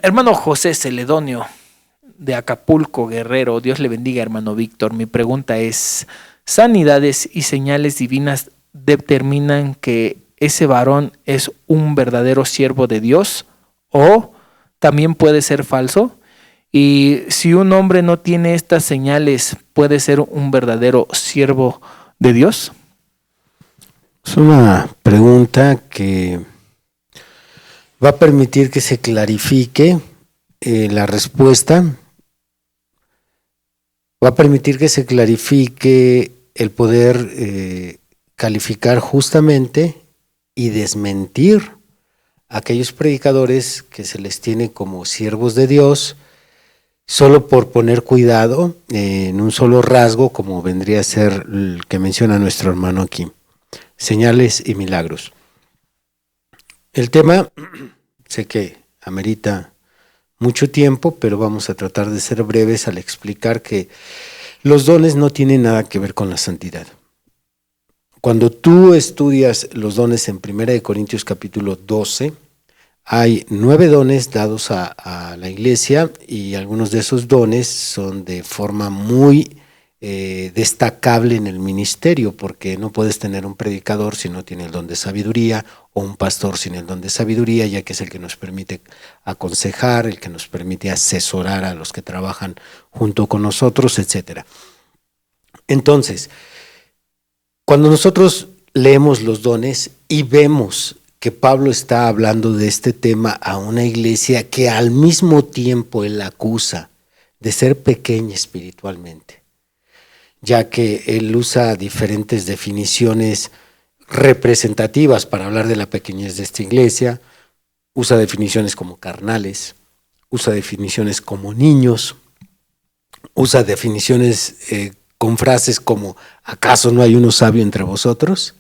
Hermano José Celedonio de Acapulco, Guerrero, Dios le bendiga, hermano Víctor. Mi pregunta es, ¿sanidades y señales divinas determinan que ese varón es un verdadero siervo de Dios o también puede ser falso? Y si un hombre no tiene estas señales, ¿puede ser un verdadero siervo de Dios? Es una pregunta que va a permitir que se clarifique la respuesta, va a permitir que se clarifique el poder calificar justamente y desmentir a aquellos predicadores que se les tiene como siervos de Dios, solo por poner cuidado en un solo rasgo, como vendría a ser el que menciona nuestro hermano aquí, señales y milagros. El tema sé que amerita mucho tiempo, pero vamos a tratar de ser breves al explicar que los dones no tienen nada que ver con la santidad. Cuando tú estudias los dones en 1 Corintios capítulo 12, hay 9 dones dados a la iglesia y algunos de esos dones son de forma muy destacable en el ministerio, porque no puedes tener un predicador si no tiene el don de sabiduría, o un pastor sin el don de sabiduría, ya que es el que nos permite aconsejar, el que nos permite asesorar a los que trabajan junto con nosotros, etc. Entonces, cuando nosotros leemos los dones y vemos que Pablo está hablando de este tema a una iglesia que al mismo tiempo él acusa de ser pequeña espiritualmente, ya que él usa diferentes definiciones representativas para hablar de la pequeñez de esta iglesia, usa definiciones como carnales, usa definiciones como niños, usa definiciones con frases como ¿acaso no hay uno sabio entre vosotros?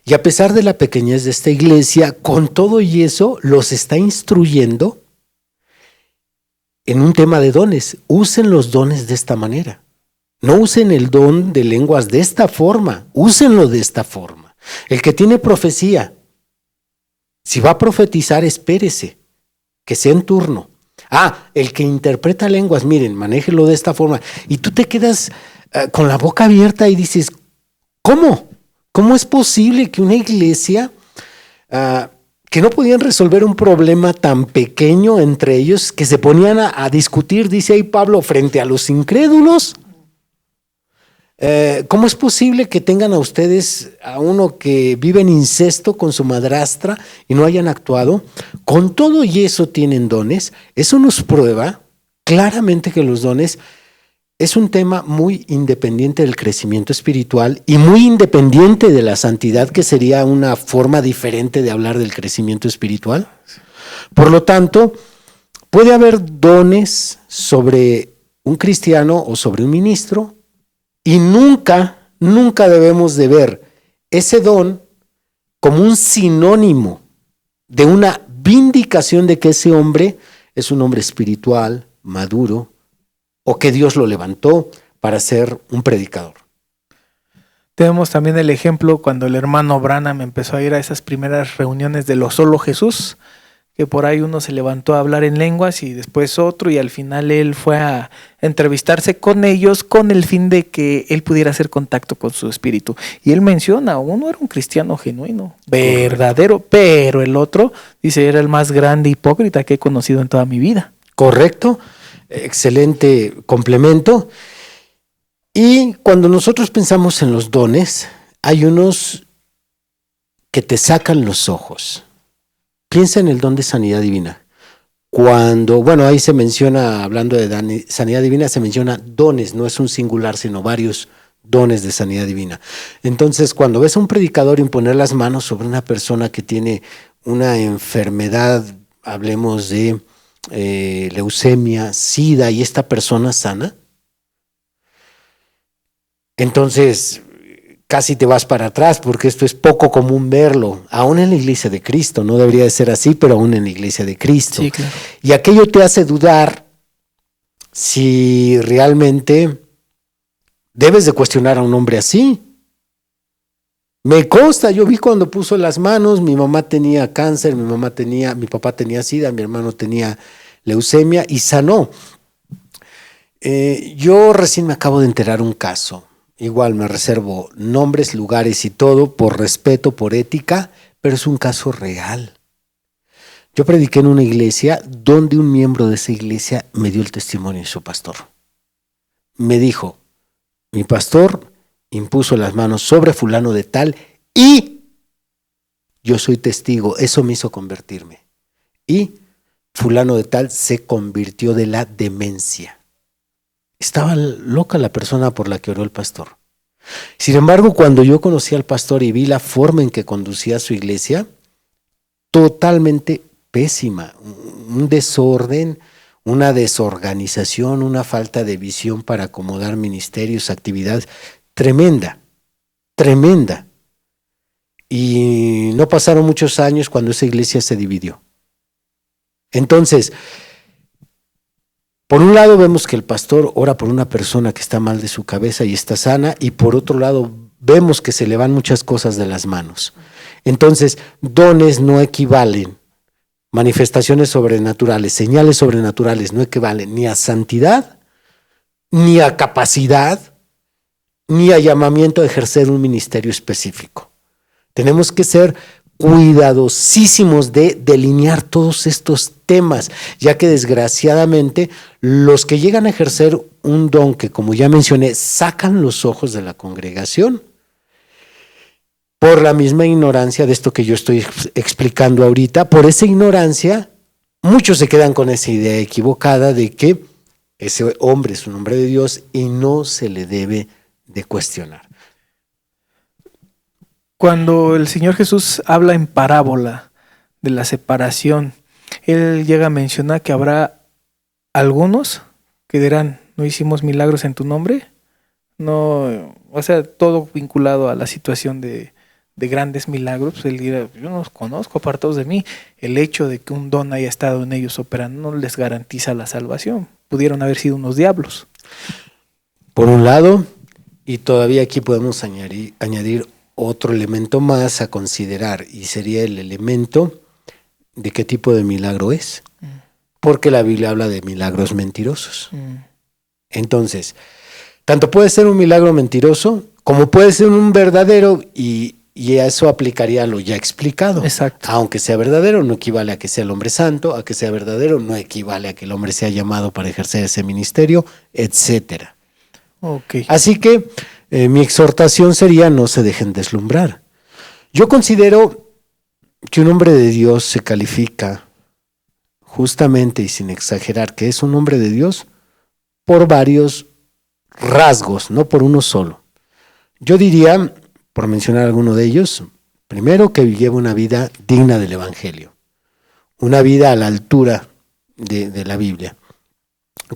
Y a pesar de la pequeñez de esta iglesia, con todo y eso los está instruyendo en un tema de dones. Usen los dones de esta manera. No usen el don de lenguas de esta forma, úsenlo de esta forma. El que tiene profecía, si va a profetizar, espérese, que sea en turno. El que interpreta lenguas, miren, manéjelo de esta forma. Y tú te quedas con la boca abierta y dices, ¿cómo? ¿Cómo es posible que una iglesia que no podían resolver un problema tan pequeño entre ellos, que se ponían a discutir, dice ahí Pablo, frente a los incrédulos? ¿Cómo es posible que tengan a ustedes a uno que vive en incesto con su madrastra y no hayan actuado? Con todo y eso tienen dones. Eso nos prueba claramente que los dones es un tema muy independiente del crecimiento espiritual y muy independiente de la santidad, que sería una forma diferente de hablar del crecimiento espiritual. Por lo tanto, puede haber dones sobre un cristiano o sobre un ministro, y nunca debemos de ver ese don como un sinónimo de una vindicación de que ese hombre es un hombre espiritual, maduro, o que Dios lo levantó para ser un predicador. Tenemos también el ejemplo cuando el hermano Branham empezó a ir a esas primeras reuniones de lo solo Jesús, que por ahí uno se levantó a hablar en lenguas y después otro, y al final él fue a entrevistarse con ellos con el fin de que él pudiera hacer contacto con su espíritu. Y él menciona, uno era un cristiano genuino, verdadero, pero el otro, dice, era el más grande hipócrita que he conocido en toda mi vida. Correcto, excelente complemento. Y cuando nosotros pensamos en los dones, hay unos que te sacan los ojos. Piensa en el don de sanidad divina. Ahí se menciona, hablando de sanidad divina, se menciona dones, no es un singular, sino varios dones de sanidad divina. Entonces, cuando ves a un predicador imponer las manos sobre una persona que tiene una enfermedad, hablemos de leucemia, SIDA, y esta persona sana, entonces casi te vas para atrás, porque esto es poco común verlo, aún en la iglesia de Cristo. No debería de ser así, pero aún en la iglesia de Cristo. Sí, claro. Y aquello te hace dudar si realmente debes de cuestionar a un hombre así. Me consta, yo vi cuando puso las manos, mi mamá tenía cáncer, mi papá tenía SIDA, mi hermano tenía leucemia y sanó. Yo recién me acabo de enterar un caso. Igual me reservo nombres, lugares y todo por respeto, por ética, pero es un caso real. Yo prediqué en una iglesia donde un miembro de esa iglesia me dio el testimonio de su pastor. Me dijo, mi pastor impuso las manos sobre fulano de tal y yo soy testigo, eso me hizo convertirme. Y fulano de tal se convirtió de la demencia. Estaba loca la persona por la que oró el pastor. Sin embargo, cuando yo conocí al pastor y vi la forma en que conducía su iglesia, totalmente pésima, un desorden, una desorganización, una falta de visión para acomodar ministerios, actividades, tremenda, tremenda. Y no pasaron muchos años cuando esa iglesia se dividió. Entonces, por un lado vemos que el pastor ora por una persona que está mal de su cabeza y está sana, y por otro lado vemos que se le van muchas cosas de las manos. Entonces, dones no equivalen, manifestaciones sobrenaturales, señales sobrenaturales no equivalen ni a santidad, ni a capacidad, ni a llamamiento a ejercer un ministerio específico. Tenemos que ser cuidadosísimos de delinear todos estos temas, ya que desgraciadamente los que llegan a ejercer un don que, como ya mencioné, sacan los ojos de la congregación por la misma ignorancia de esto que yo estoy explicando ahorita. Por esa ignorancia, muchos se quedan con esa idea equivocada de que ese hombre es un hombre de Dios y no se le debe de cuestionar. Cuando el Señor Jesús habla en parábola de la separación, Él llega a mencionar que habrá algunos que dirán, ¿no hicimos milagros en tu nombre? No, o sea, todo vinculado a la situación de grandes milagros. Él dirá, yo no los conozco, apartados de mí. El hecho de que un don haya estado en ellos operando no les garantiza la salvación. Pudieron haber sido unos diablos. Por un lado, y todavía aquí podemos añadir otro elemento más a considerar, y sería el elemento de qué tipo de milagro es. Porque la Biblia habla de milagros mentirosos. Entonces, tanto puede ser un milagro mentiroso como puede ser un verdadero, y eso aplicaría a lo ya explicado. Exacto. Aunque sea verdadero, no equivale a que sea el hombre santo, a que sea verdadero, no equivale a que el hombre sea llamado para ejercer ese ministerio, etcétera. Okay. Así que mi exhortación sería: no se dejen deslumbrar. Yo considero que un hombre de Dios se califica justamente y sin exagerar que es un hombre de Dios por varios rasgos, no por uno solo. Yo diría, por mencionar alguno de ellos, primero, que lleve una vida digna del Evangelio, una vida a la altura de la Biblia,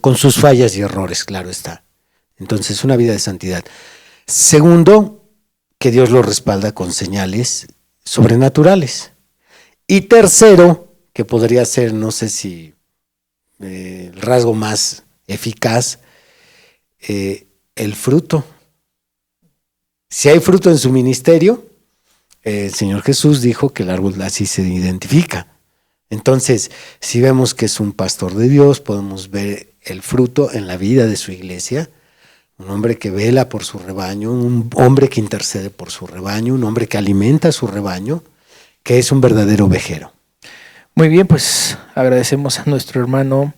con sus fallas y errores, claro está. Entonces, una vida de santidad. Segundo, que Dios lo respalda con señales sobrenaturales. Y tercero, que podría ser, no sé si el rasgo más eficaz, el fruto. Si hay fruto en su ministerio, el Señor Jesús dijo que el árbol así se identifica. Entonces, si vemos que es un pastor de Dios, podemos ver el fruto en la vida de su iglesia. Un hombre que vela por su rebaño, un hombre que intercede por su rebaño, un hombre que alimenta a su rebaño, que es un verdadero ovejero. Muy bien, pues agradecemos a nuestro hermano